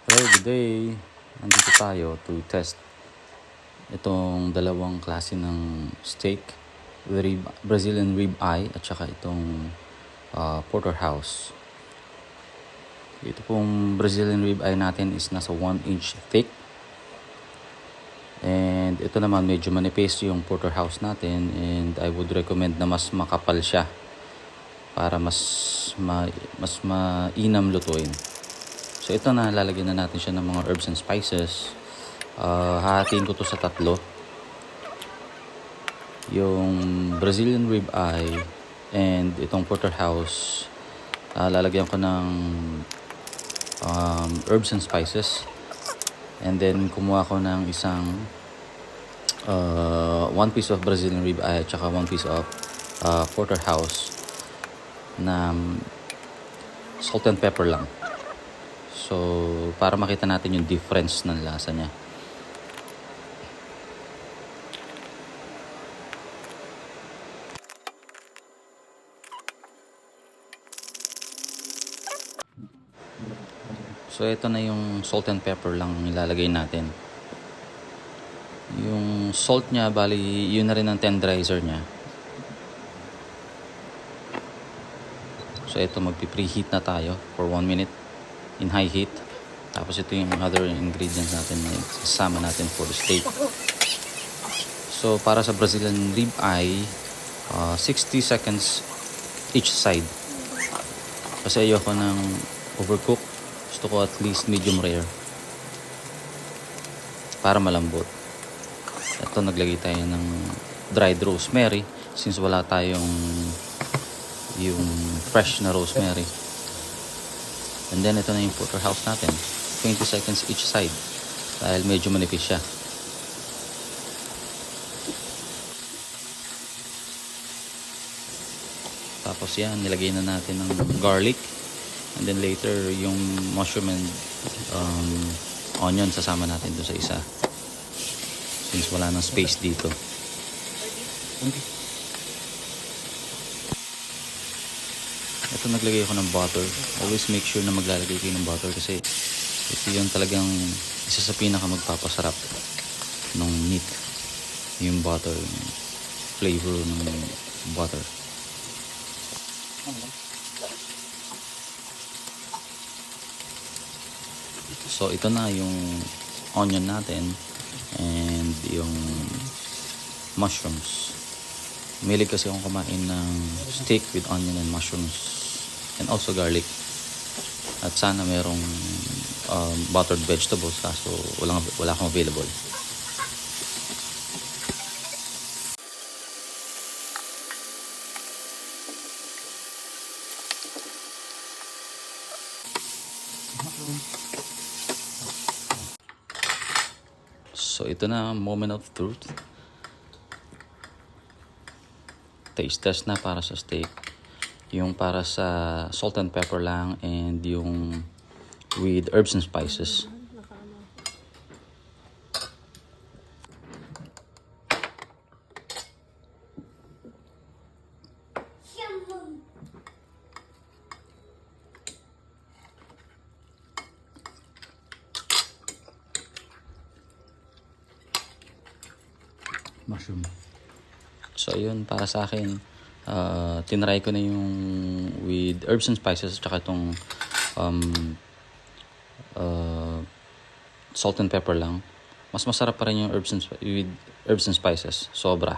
Hello, good day. Nandito tayo to test itong dalawang klase ng steak, Brazilian rib eye at saka itong porterhouse. Ito pong Brazilian rib eye natin is nasa 1 inch thick. And ito naman medyo manipis yung porterhouse natin, and I would recommend na mas makapal siya para mas mainam lutuin. So ito na, lalagyan na natin siya ng mga herbs and spices. Hahatiin ko to sa tatlo. Yung Brazilian rib eye and itong porterhouse, lalagyan ko ng herbs and spices. And then kumuha ko ng isang 1 piece of Brazilian rib eye at saka 1 piece of porterhouse na salt and pepper lang. So, para makita natin yung difference ng lasa niya. So, ito na yung salt and pepper lang ilalagay natin. Yung salt niya, bali, yun na rin ang tenderizer niya. So, ito magpi-preheat na tayo for 1 minute in high heat. Tapos ito yung other ingredients natin na isasama natin for the steak. So para sa Brazilian rib eye, 60 seconds each side. Kasi ayoko ng overcook. Gusto ko at least medium rare para malambot. Ito, naglagay tayo ng dried rosemary since wala tayong yung fresh na rosemary. And then ito na yung porterhouse natin, 20 seconds each side dahil medyo manipis siya. Tapos yan, nilagay na natin ng garlic, and then later yung mushroom and onion sasama natin doon sa isa since wala nang space dito. Ito, naglagay ako ng butter. Always make sure na maglalagay kayo ng butter kasi ito yung talagang isa sa pinaka magpapasarap ng meat. Yung butter, yung flavor ng butter. So ito na yung onion natin and yung mushrooms. Mahilig kasi akong kumain ng steak with onion and mushrooms and also garlic. At sana merong buttered vegetables, kaso wala akong available. So ito na, moment of truth. Taste test na para sa steak. Yung para sa salt and pepper lang, and yung with herbs and spices. Mushroom. So ayun, para sa akin, tinry ko na yung with herbs and spices at saka itong salt and pepper lang. Mas masarap pa rin yung with herbs and spices. Sobra.